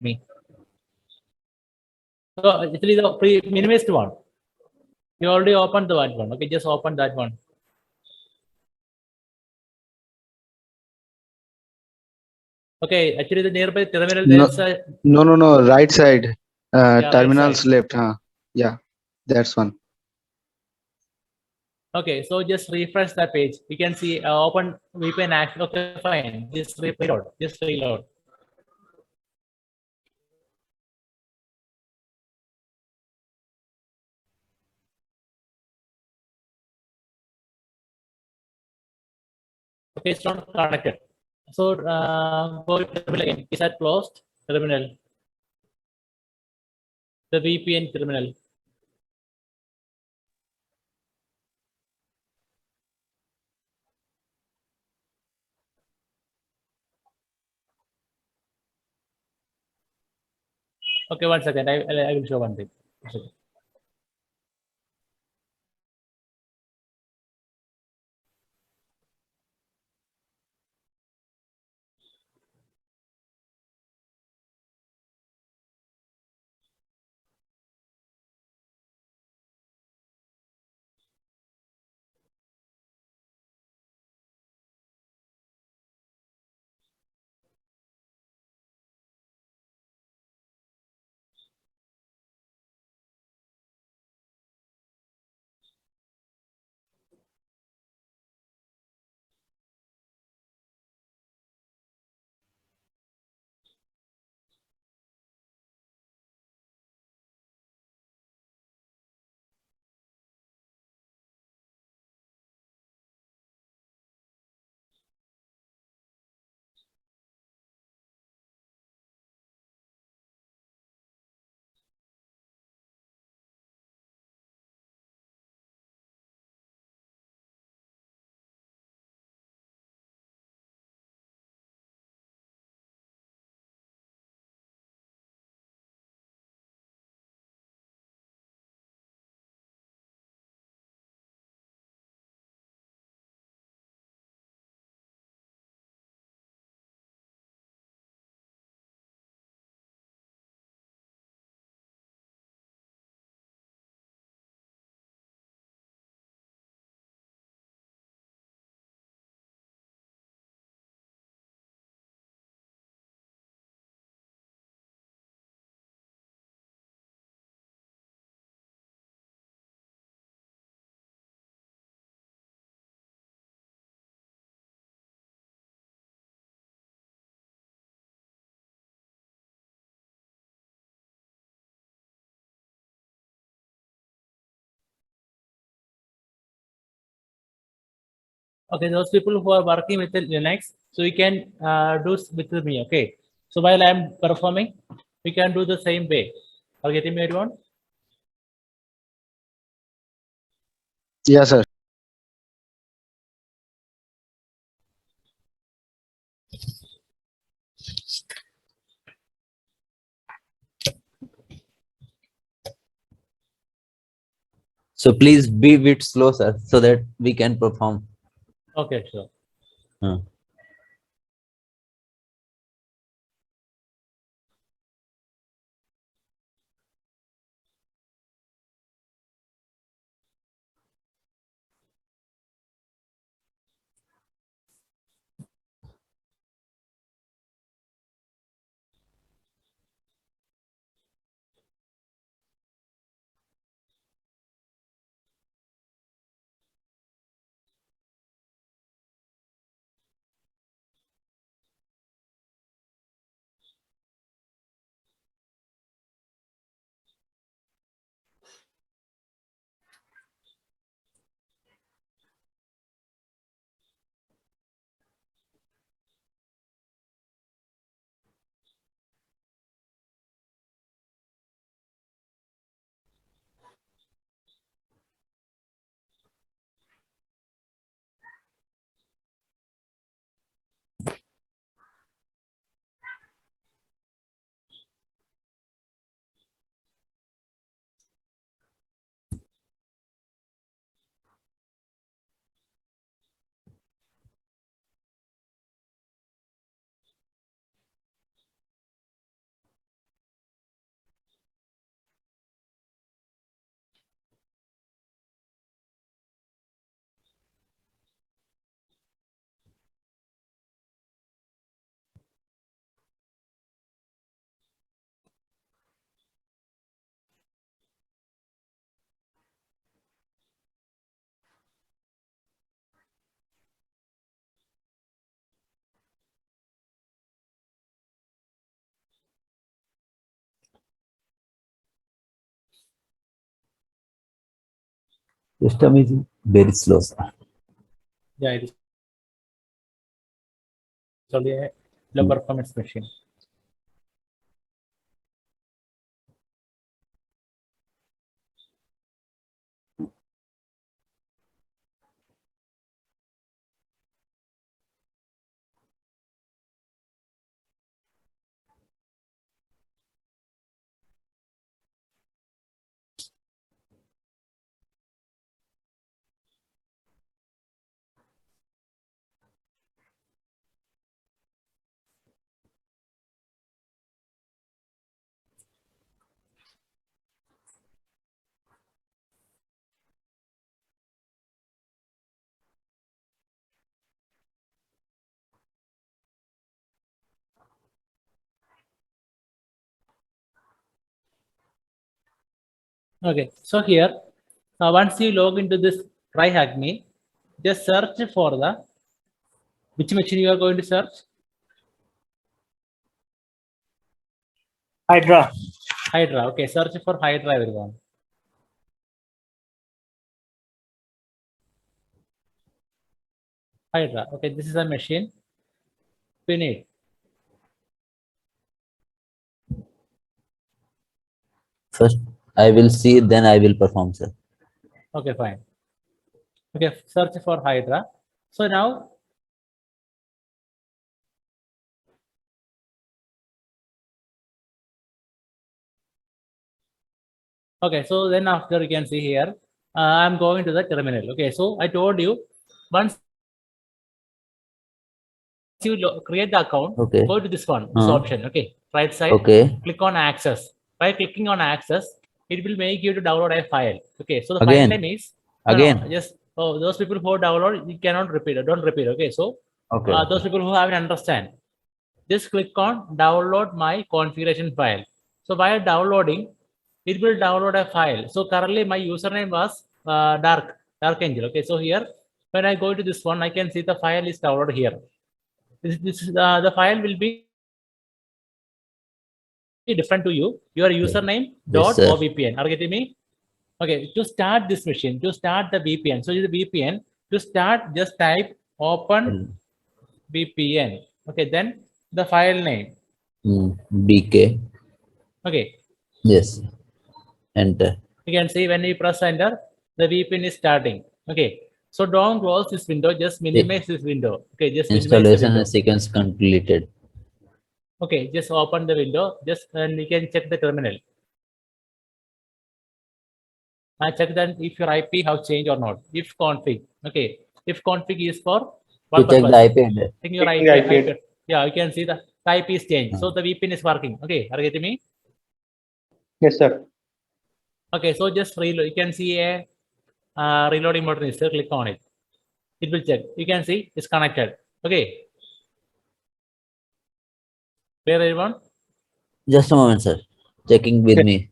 me. So actually the minimized one. You already opened the that one. Okay, just open that one. Okay, actually the nearby terminal there's a No. Right side. right Terminals side. left. Yeah, that's one. Okay, so just refresh that page. You can see open VPN access. Okay, fine. Just reload. Just reload. Okay, it's not connected. So go to terminal again. Is that closed? Terminal. The VPN terminal. Okay, 1 second. I will show one thing. 1 second. Okay, those people who are working with the Linux, so you can do with me. Okay, so while I'm performing, we can do the same way. Are you getting me, everyone? Yes, sir. So please be a bit slow, sir, so that we can perform. Okay, sure. System is very slow, sir. Yeah, it is only a low performance machine. Okay, so here, once you log into this Try Hack Me, just search for the which machine you are going to search. Hydra. Hydra. Okay, search for Hydra, everyone. Hydra. Okay, this is a machine. Pin it. First, I will see, then I will perform, sir. Okay, fine. Okay, search for Hydra. So now, okay, so then after you can see here, I'm going to the terminal. Okay, so I told you once you create the account, Okay. go to this one, this option. Okay, right side. Okay. Click on access. By clicking on access, it will make you to download a file. Okay, so the Again. file name is no, Again. just those people who download, you cannot repeat it. Don't repeat. Okay, so Okay. those people who haven't understand, just click on download my configuration file. So while downloading, it will download a file. So currently my username was dark angel. Okay, so here when I go to this one, I can see the file is downloaded here. This the file will be different to you. Your username Yes, dot sir. VPN. Are you getting me? Okay, to start this machine, to start the VPN. So the VPN, to start, just type open VPN. Okay, then the file name. BK. Okay, Yes. Enter. you can see when you press enter, the VPN is starting. Okay, so don't close this window, just minimize this window. Okay, just minimize the Installation window. and sequence completed. Okay, just open the window, just and you can check the terminal. I check that if your IP have changed or not. If config, okay. If config is for To what check the purpose? IP address. Checking your Checking IP, IP. yeah, you can see the IP is changed. So the VPN is working. Okay, are you getting me? Yes, sir. Okay, so just reload. You can see a reloading button is there. Click on it. It will check. You can see it's connected. Okay. Where everyone? Just a moment, sir. Checking with me.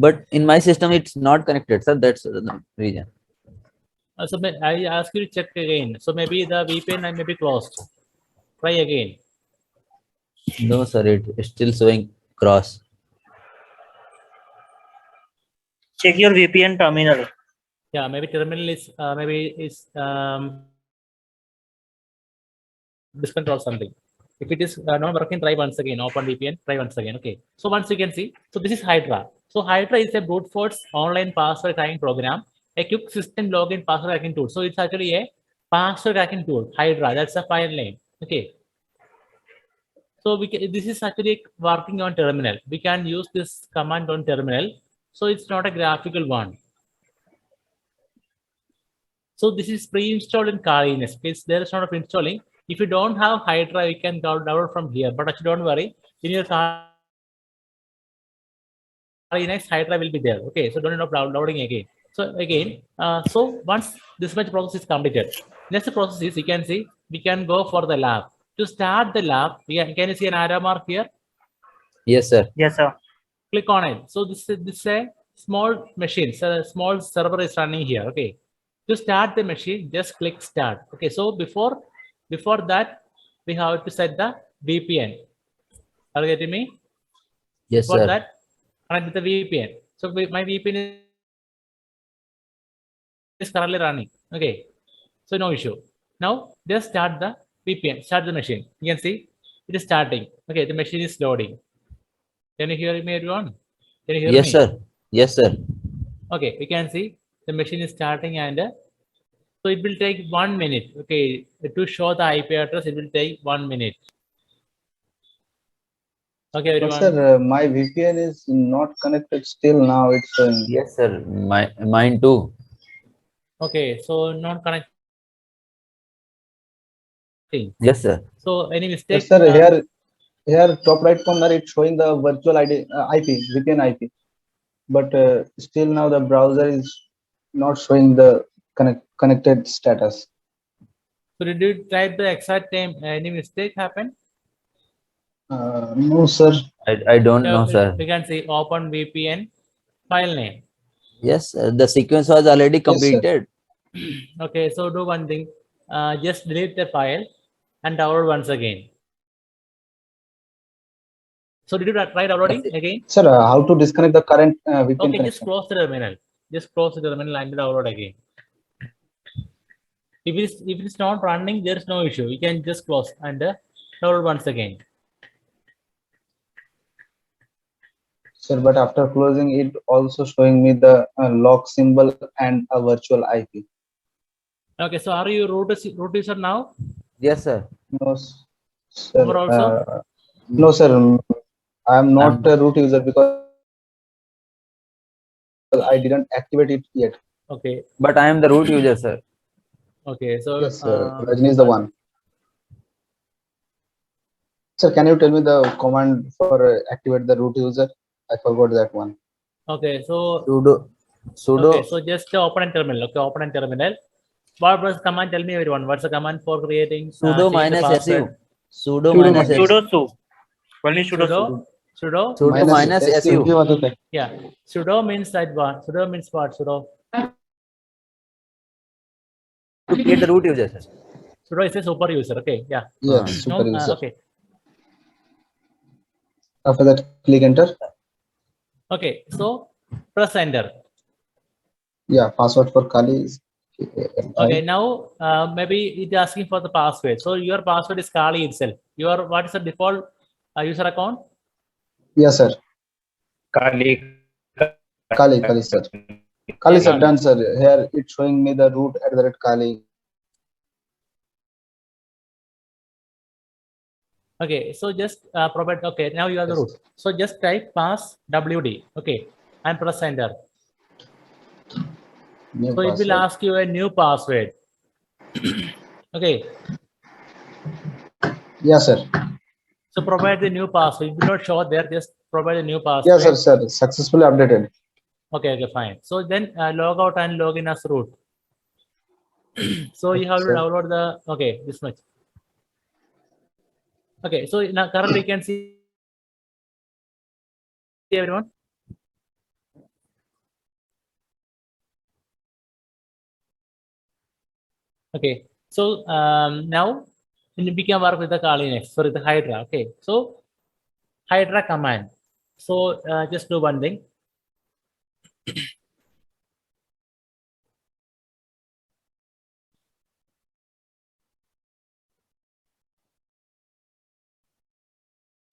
But in my system, it's not connected, sir. That's the reason. So I ask you to check again. So maybe the VPN may be closed. Try again. No, sir. It's still showing cross. Check your VPN terminal. Yeah, maybe terminal is disconnect or something. If it is not working, try once again. Open VPN, try once again. Okay. So once you can see, so this is Hydra. So Hydra is a brute force online password cracking program, a quick system login password cracking tool. So it's actually a password cracking tool. Hydra. That's a file name. Okay. So this is actually working on terminal. We can use this command on terminal. So it's not a graphical one. So this is pre-installed in Kali Linux. There is not of installing. If you don't have Hydra, you can download from here. But actually, don't worry. In your Kali Linux, Hydra will be there. Okay, so don't end up downloading again. So again, so once this much process is completed, next process is you can see we can go for the lab. To start the lab, can you see an arrow mark here? Yes, sir. Yes, sir. Click on it. So this is a small machine, so a small server is running here. Okay, to start the machine, just click start. Okay, so before that, we have to set the VPN. Are you getting me? Yes, For sir. that, connect with the VPN. So my VPN is currently running. Okay, so no issue. Now just start the VPN, start the machine. You can see it is starting. Okay, the machine is loading. Can you hear me, everyone? Can you hear Yes, me? sir. Yes, sir. Okay, we can see the machine is starting, and so it will take 1 minute. Okay, to show the IP address, it will take 1 minute. Okay, But everyone. sir, my VPN is not connected still now. It's showing. Yes, sir. Mine too. Okay, so not connecting. Yes, sir. So any But mistake? sir, here top right corner it's showing the virtual ID IP VPN IP. But still now the browser is not showing the connected status. So did you type the exact name? Any mistake happened? No, sir. I don't know, So sir. we can say open VPN file name. Yes, sir. The sequence was already Yes, sir. completed. Okay, so do one thing. Just delete the file and download once again. So did you try downloading again? Sir, how to disconnect the current VPN Okay, just connection? close the terminal. Just close the terminal and download again. If it's not running, there is no issue. You can just close and download once again. Sir, but after closing it, also showing me the lock symbol and a virtual IP. Okay, so are you root user now? Yes, sir. No, sir. Over also? No, sir. I am not I'm- a root user because I didn't activate it yet. Okay. But I am the root user, sir. Okay, so Yes, sir. Rajni is the one. Sir, can you tell me the command for activate the root user? I forgot that one. okay, so Sudo. okay, so just open a terminal. Okay, open a terminal. What was the command? Tell me, everyone. What's the command for creating Sudo changing the minus password? su. Sudo Sudo minus minus. su. Sudo su. Only sudo su. Sudo. Sudo minus su. Yeah. Sudo means that what? Sudo means what? Sudo. To create the root user, sir. Sudo is a super user. Okay. Yeah. Yes, No. super user. Okay. After that, click enter. Okay. So press enter. Yeah, password for Kali is Okay. Now maybe it's asking for the password. So your password is Kali itself. Your what is the default user account? Yes, sir. Kali. Kali, sir. Kali, sir, done, sir. Here it's showing me the root @ Kali. Okay, so just provide. Okay, now you are the root. So just type pass wd. Okay, and press enter. New So it will password. ask you a new password. Okay, Yes, sir. so provide the new password. It will not show there. Just provide a new password. Yes, sir. Successfully updated. Okay, fine. So then log out and log in as root. So you have to Sir. download the. Okay, this much. Okay, so now currently you can see everyone. Okay, so now we can work with the Kali next. Sorry, the Hydra. Okay, so Hydra command. So just do one thing.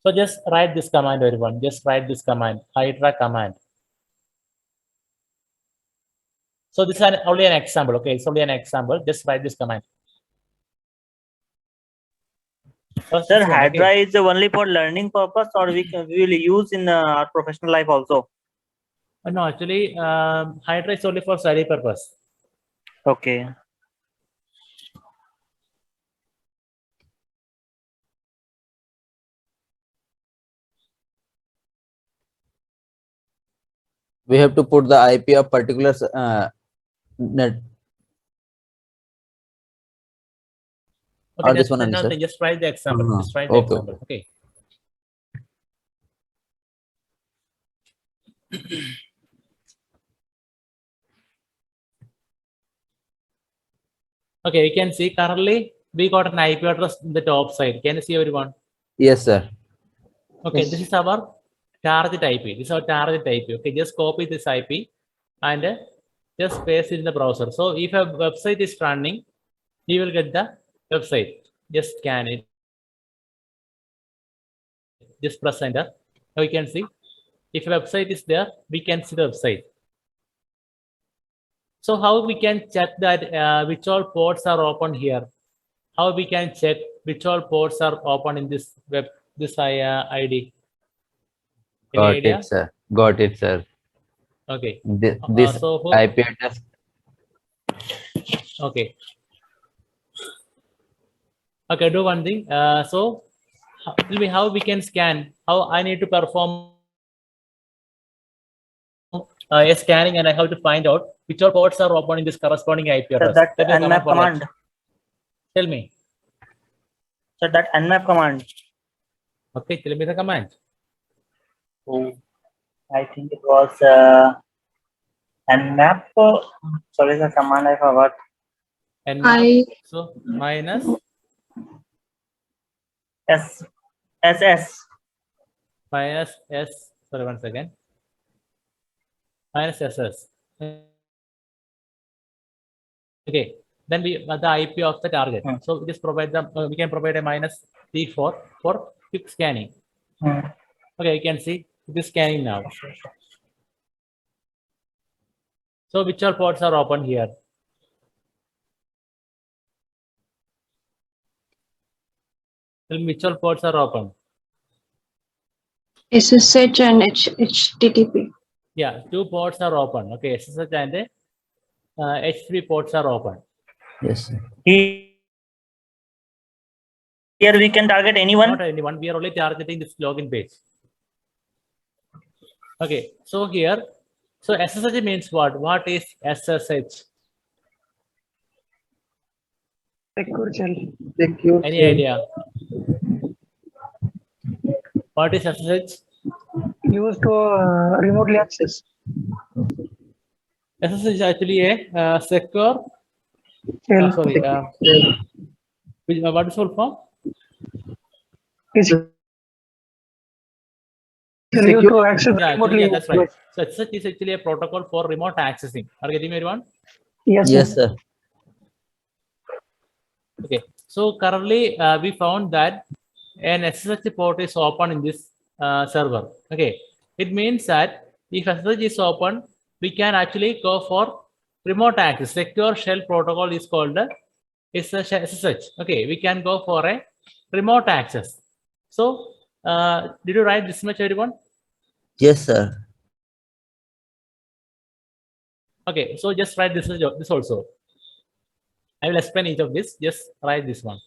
So just write this command, everyone. Just write this command, Hydra command. So this is only an example. Okay, it's only an example. Just write this command. First Sir, this one, Hydra okay. is only for learning purpose, or we will use in our professional life also. No, actually, Hydra is only for study purpose. Okay. We have to put the IP of particular net. Okay, Or this one only, another sir? thing. Just write the example. Just write the Okay, example. Okay. Okay, you can see currently we got an IP address in the top side. Can you see everyone? Yes, sir. Okay, Yes. this is our target IP. This is our target IP. Okay, just copy this IP and just paste it in the browser. So if a website is running, you will get the website. Just scan it. Just press enter. Now you can see if a website is there, we can see the website. So how we can check that which all ports are open here? How we can check which all ports are open in this web, this ID? Any Got idea? it, sir. Got it, sir. Okay. This So IP address. okay. Okay, do one thing. So tell me how we can scan. How I need to perform a scanning, and I have to find out which all ports are open in this corresponding IP So address. that Let me nmap for that. command. Tell me. So that nmap command. Okay, tell me the command. Oh, I think it was nmap. Sorry, the command I forgot. And so minus S. minus S. Sorry, one second. Minus SS. Okay. Then we the IP of the target. So this provide the we can provide a minus T4 for quick scanning. Okay, you can see this scanning now. So which all ports are open here? Tell me which all ports are open. SSH and HTTP. Yeah, 2 ports are open. Okay, SSH and H3 ports are open. Yes, sir. Here we can target anyone. Not anyone. We are only targeting this login page. Okay, so here, so SSH means what? What is SSH? Secure shell. Any idea? What is SSH? Used to remotely access. SSH is actually a secure. Shell. Sorry. What is full form? Is used to access Yeah, remotely. yeah, that's right. So SSH is actually a protocol for remote accessing. Are you getting me, everyone? Yes. Yes, sir. Okay. So currently we found that an SSH port is open in this server. Okay. It means that if SSH is open, we can actually go for remote access. Secure shell protocol is called SSH. Okay. We can go for a remote access. So did you write this much, everyone? Yes, sir. Okay. So just write this also. I will explain each of this. Just write this one.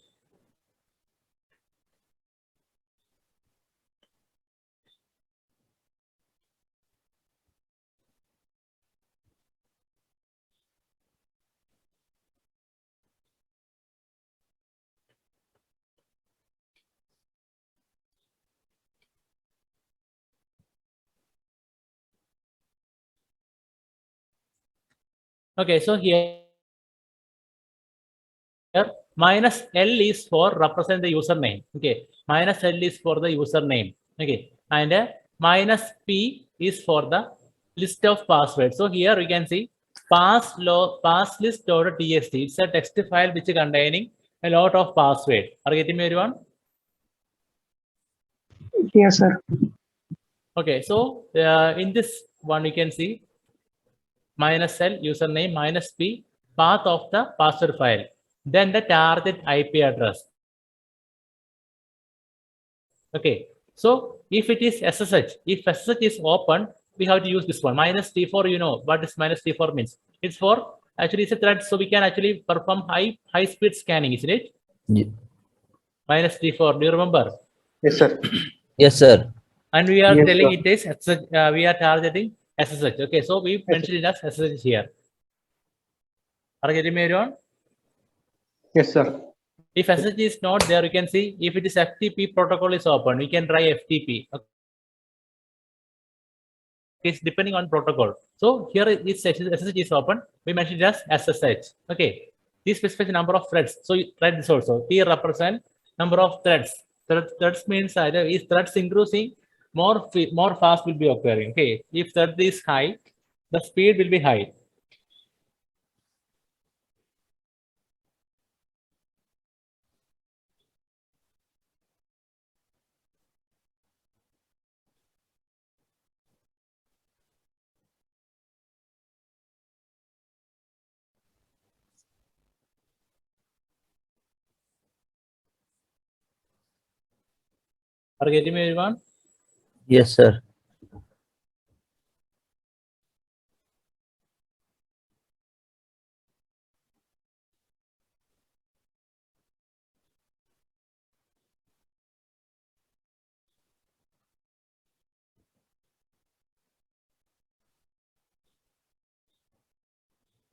Okay, so here minus L is for represent the username. Okay, minus L is for the username. Okay, and minus P is for the list of passwords. So here we can see passlist.txt. It's a text file which is containing a lot of password. Are you getting me, everyone? Yes, sir. Okay, so in this one you can see minus L username minus P path of the password file. Then the target IP address. Okay, so if it is SSH, if SSH is open, we have to use this one minus T4. You know what is minus T4 means? It's for actually it's a thread, so we can actually perform high speed scanning, isn't it? Yeah. Minus T4. Do you remember? Yes, sir. Yes, sir. And we are Yes, telling sir. it is SSH, we are targeting SSH. Okay, so we mentioned it as SSH here. Are you getting me, everyone? Yes, sir. If SSH is not there, you can see if it is FTP protocol is open, we can try FTP. Okay. It's depending on protocol. So here is SSH is open. We mentioned it as SSH. Okay. T specifies the number of threads. So you write this also. T represent number of threads. Threads means either is threads increasing, more fast will be occurring. Okay, if thread is high, the speed will be high. Are you getting me, everyone? Yes, sir.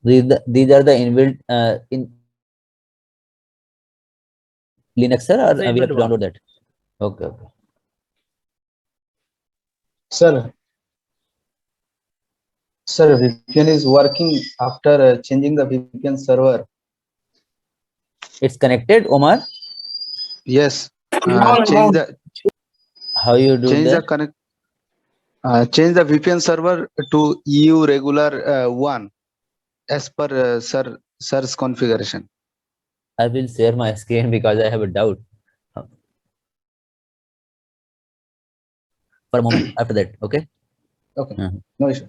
These are the inbuilt in Linux, sir, or It's a we have to inbuilt one. download that? Okay, okay. Sir, VPN is working after changing the VPN server. It's connected, Omar. Yes. No, Change no. the How you do change the that? connect. Change the VPN server to EU regular one as per sir's configuration. I will share my screen because I have a doubt. For a moment after that, okay? Okay, Mhm. no issue.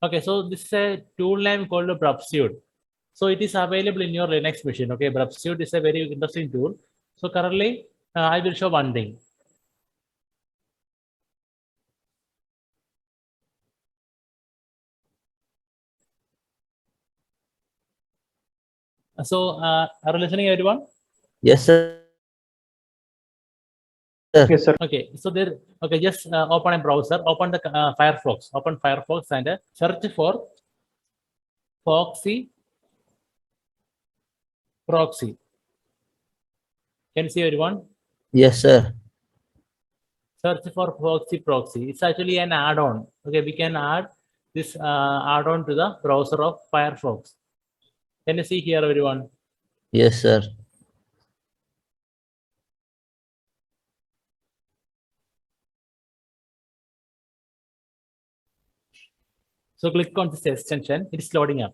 Okay, so this is a tool name called Brubsuite. So it is available in your Linux machine. Okay, Brubsuite is a very interesting tool. So currently, I will show one thing. So are you listening, everyone? Yes, sir. Yes, sir. Okay, so there. Okay, just open a browser, open the Firefox, open Firefox and search for Foxy Proxy. Can you see, everyone? Yes, sir. Search for Foxy Proxy. It's actually an add-on. Okay, we can add this add-on to the browser of Firefox. Can you see here, everyone? Yes, sir. So click on this extension. It is loading up.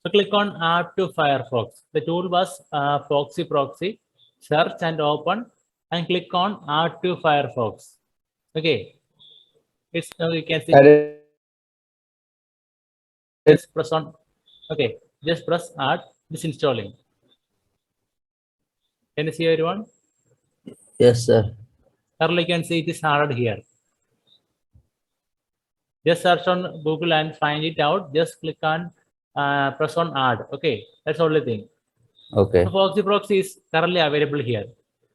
So click on Add to Firefox. The tool was Foxy Proxy. Search and open and click on Add to Firefox. Okay. It's you can see. Added. Just press on. Okay. Just press Add. This installing. Can you see, everyone? Yes, sir. Earlier you can see it is added here. Just search on Google and find it out. Just click on press on Add. Okay. That's the only thing. Okay. So Foxy Proxy is currently available here.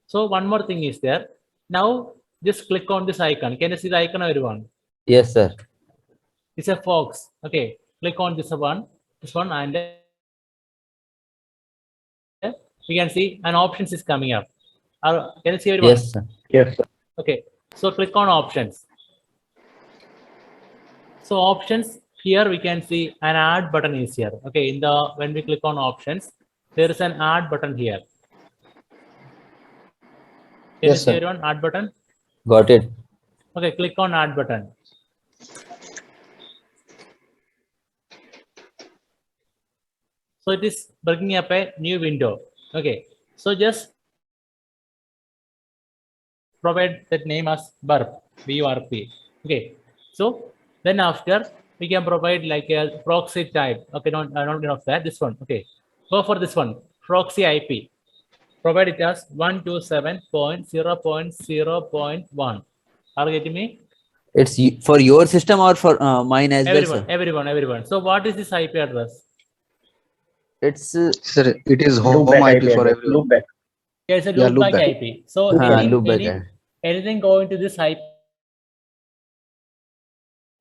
So one more thing is there. Now just click on this icon. Can you see the icon, everyone? Yes, sir. It's a fox. Okay. Click on this one, and you can see an options is coming up. Can you see, everyone? Yes, sir. Yes, sir. Okay. So click on options. So options here we can see an add button is here. Okay. In the when we click on options, there is an add button here. Can Yes, you see, sir. everyone? Add button. Got it. Okay. Click on add button. So it is bringing up a new window. Okay. So just provide that name as burp, BURP. Okay. So then after we can provide like a proxy type. Okay, not of that. This one. Okay. Go for this one. Proxy IP. Provide it as 127.0.0.1. Are you getting me? It's for your system or for mine as well, sir? Everyone. So what is this IP address? It's Sir, it is home Loopback IP for address, everyone. loopback. Yeah, it's a Yeah, loopback loopback. IP. So loopback. anything going to this IP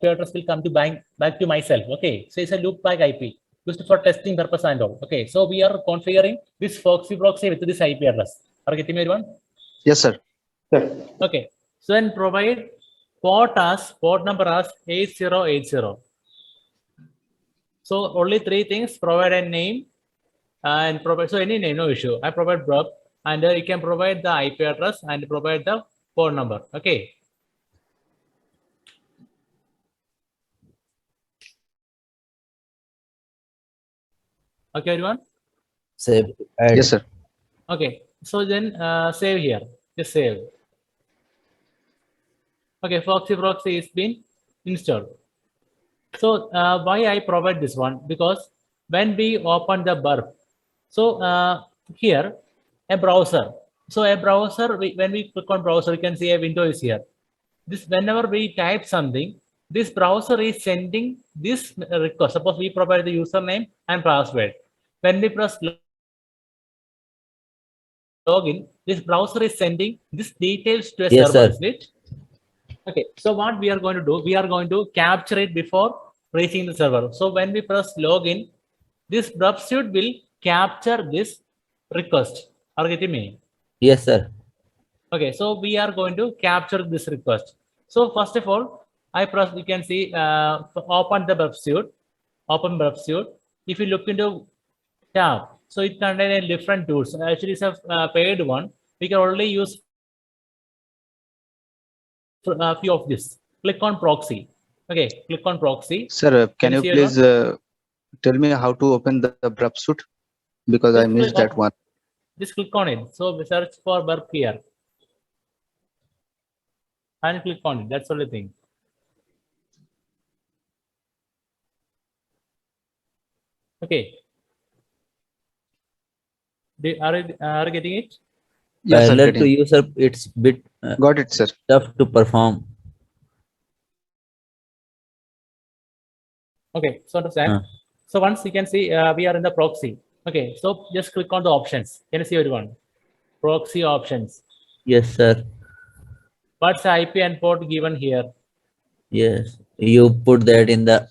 address will come to back to myself. Okay, so it's a loopback IP used for testing purpose and all. Okay, so we are configuring this Foxy proxy with this IP address. Are you getting me, everyone? Yes, sir. Okay, so then provide port number as 8080. So only three things: provide a name and provide, so any name, no issue. I provide burp, and you can provide the IP address and provide the phone number. Okay. Okay, everyone. Save. Yes, sir. Okay, so then save here. Just save. Okay, Foxy proxy is been installed. So why I provide this one? Because when we open the burp, so here a browser. So a browser, when we click on browser, you can see a window is here. This whenever we type something, this browser is sending this request. Suppose we provide the username and password. When we press login, this browser is sending this details to a Yes, server. sir. Right? Okay, so what we are going to do, we are going to capture it before reaching the server. So when we press login, this burp suite will capture this request. Are you getting me? Yes, sir. Okay, so we are going to capture this request. So first of all, I press, you can see, open the burp suite, open burp suite. If you look into tab, so it contains different tools. Actually, it's a paid one. We can only use a few of this. Click on proxy. Okay, click on proxy. Sir, can you you see please tell me how to open the burp suite? Because I Just missed click that one. Just click on it. So we search for burp here and click on it. That's the only thing. Okay. Are you getting it? Yes, sir. Parallel to Getting. user, it's bit Got it, sir. tough to perform. Okay. So understand. So once you can see, we are in the proxy. Okay. So just click on the options. Can you see everyone? Proxy options. Yes, sir. What's the IP and port given here? Yes, you put that in the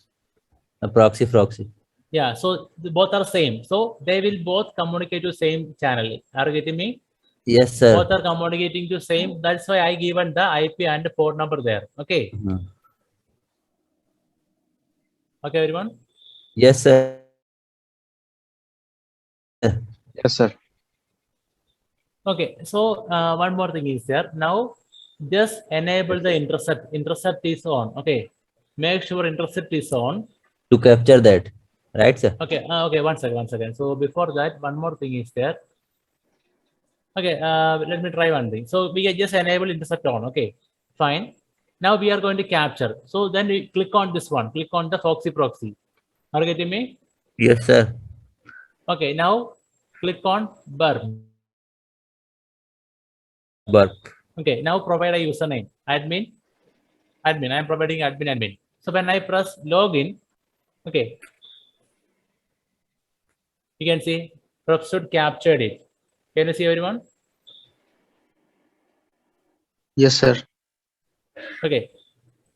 proxy. Yeah. So both are same. So they will both communicate to same channel. Are you getting me? Yes, sir. Both are communicating to same. That's why I given the IP and the port number there. Okay. Okay, everyone. Yes, sir. Yes, sir. Okay. So one more thing is there. Now just enable the intercept. Intercept is on. Okay. Make sure intercept is on. To capture that, right, sir? Okay. Okay. One second. So before that, one more thing is there. Okay. Let me try one thing. So we can just enable intercept on. Okay. Fine. Now we are going to capture. So then we click on this one. Click on the Foxy proxy. Are you getting me? Yes, sir. Okay. Now click on burp. Burp. Okay. Now provide a username. Admin. I am providing admin. So when I press login, okay, you can see Professor captured it. Can you see everyone? Yes, sir. Okay.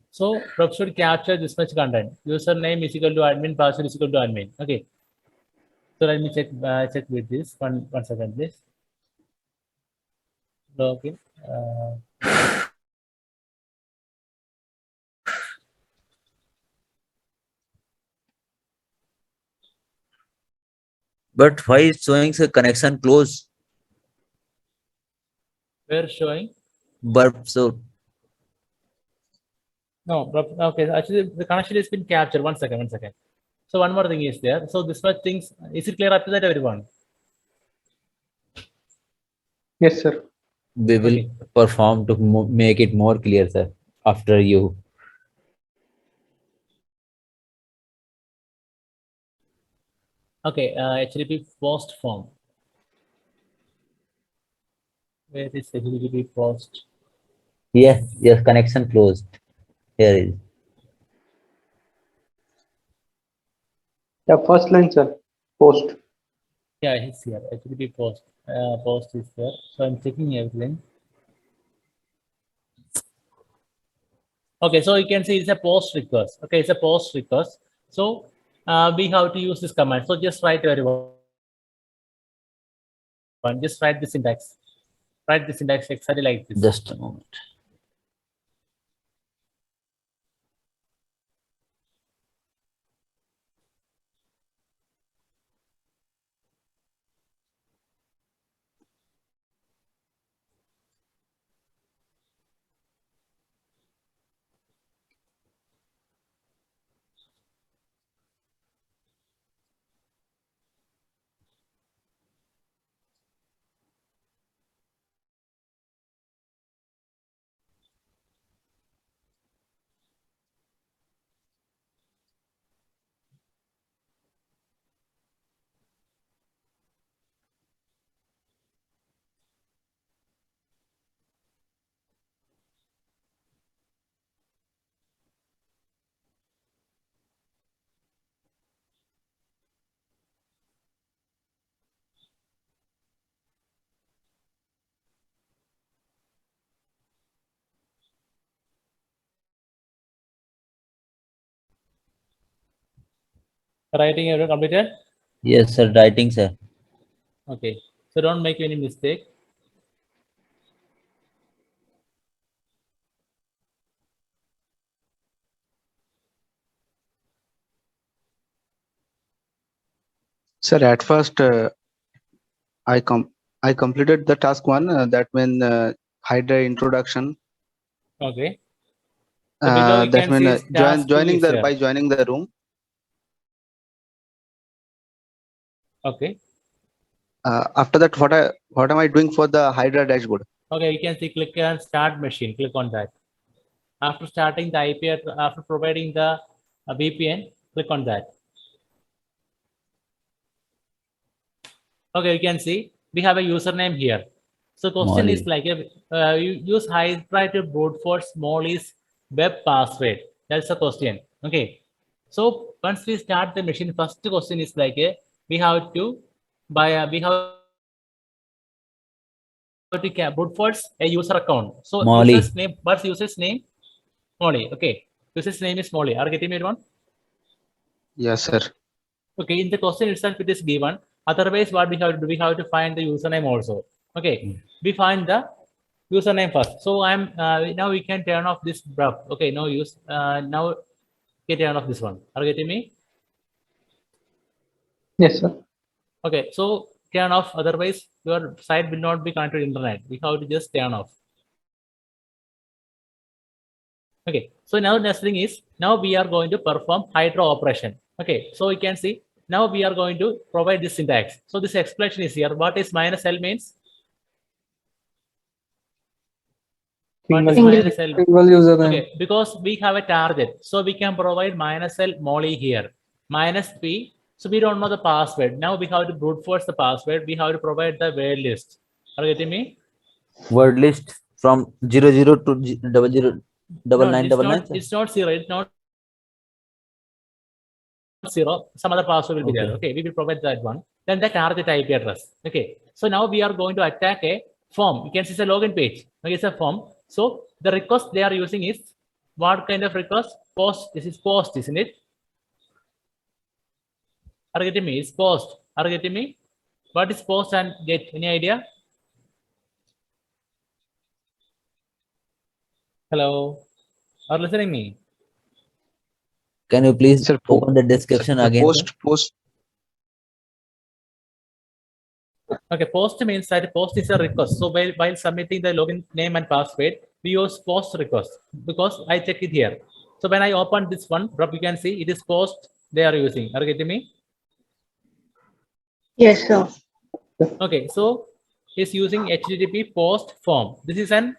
So Professor captured this much content. Username is equal to admin, password is equal to admin. Okay. So let me check with this. One second, please. Login. But why is showing the connection close? We're showing. Burp. So No. Okay. Actually, the connection has been captured. One second. So one more thing is there. So this much things. Is it clear up to that, everyone? Yes, sir. we will Okay. perform to make it more clear, sir, after you. Okay, HTTP post form. Where is HTTP post? Yes, connection closed. Here is. Yeah, first line, sir. Post. Yeah, it's here. HTTP post. Post is there. So I'm checking everything. Okay, so you can see it's a post request. Okay, it's a post request. So we have to use this command. So just write everyone. Just write the syntax. Write the syntax exactly like this. Just a moment. Writing everyone completed? Yes, sir. Writing, sir. Okay. So don't make any mistake. Sir, at first I completed the task one. That means Hydra introduction. Okay. So below you That can see means task 2 joining is the there. by joining the room. Okay. After that, what am I doing for the Hydra dashboard? Okay, you can see click on start machine. Click on that. After starting the IP, after providing the VPN, click on that. Okay, you can see we have a username here. So question is Molly. like you use Hydra to brute force Molly's web password. That's the question. Okay. So once we start the machine, first question is like we have to we have to brute force a user account. So Molly. user's name, what's user's name? Molly. Okay. User's name is Molly. Are you getting me, everyone? Yes, sir. Okay, in the question itself, it is given. Otherwise, what we have to do, we have to find the username also. Okay, we find the username first. So I'm now we can turn off this bruh. Okay, no use. Now get turn off this one. Are you getting me? Yes, sir. Okay, so turn off. Otherwise, your site will not be connected to internet. We have to just turn off. Okay, so now next thing is now we are going to perform Hydra operation. Okay, so you can see now we are going to provide this syntax. So this explanation is here. What is -L means? What is Single. -L? Single username. Okay, because we have a target, so we can provide -L Molly here, -P. So we don't know the password. Now we have to brute force the password. We have to provide the word list. Are you getting me? Word list from 00 to 00 double No, nine it's double not. nine, sir. It's not zero. It's not zero. Some other password will be there. Okay. Okay, we will provide that one. Then the target IP address. Okay, so now we are going to attack a form. You can see it's a login page. Okay, it's a form. So the request they are using is what kind of request? Post. This is post, isn't it? Are you getting me? It's post. Are you getting me? What is post and get? Any idea? Hello? Are you listening me? Can you please Sir, open the description again, sir? post. Okay, post means that post is a request. So while submitting the login name and password, we use post request because I check it here. So when I open this one, you can see it is post they are using. Are you getting me? Yes, sir. Okay, so is using HTTP post form. This is an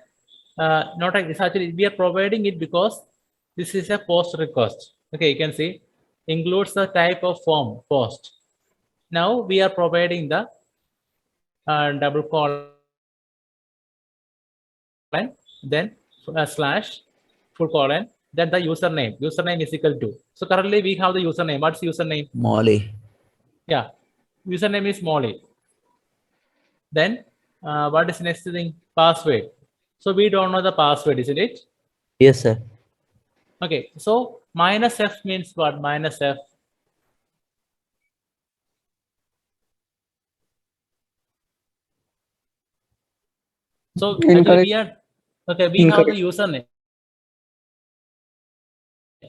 not a, it's actually we are providing it because this is a post request. Okay, you can see includes the type of form post. Now we are providing the double colon, then slash full colon, then the username. Username is equal to. So currently we have the username. What's the username? Molly. Yeah, username is Molly. Then what is next thing? Password. So we don't know the password, isn't it? Yes, sir. Okay, so minus F means what? Minus F. So actually Incorrect. we are okay. We have the username.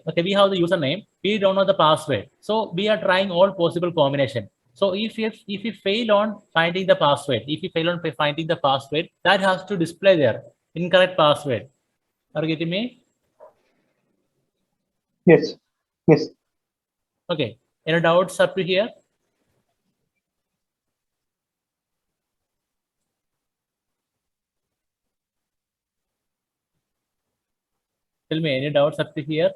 Okay, we have the username. We don't know the password. So we are trying all possible combination. So if you fail on finding the password, if you fail on finding the password, that has to display there incorrect password. Are you getting me? Yes. Yes. Okay. Any doubts up to here? Tell me any doubts up to here?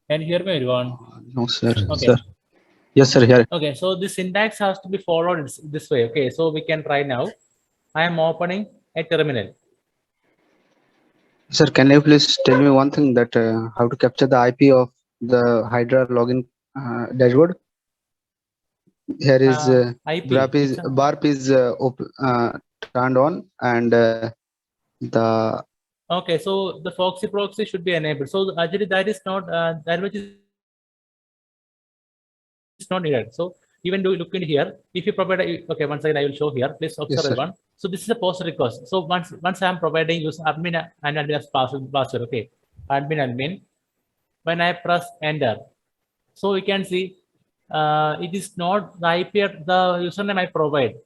Can you hear me, everyone? No, sir. Okay. Sir. Yes, sir. Here. Okay, so this syntax has to be followed this way. Okay, so we can try now. I am opening a terminal. Sir, can you please tell me one thing that how to capture the IP of the Hydra login dashboard? Here is IP. barp is turned on, and the Okay, so the Foxy proxy should be enabled. So actually that is not that which is not needed. So even do look in here. If you provide okay, once again I will show here. Please observe Yes, sir. everyone. So this is a post request. So once I am providing use admin and admin as password. Okay, admin. When I press enter, so we can see it is not the IP the username I provide.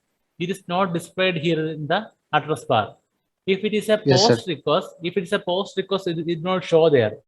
It is not displayed here in the address bar. If it is a Yes, sir. post request, it will not show there.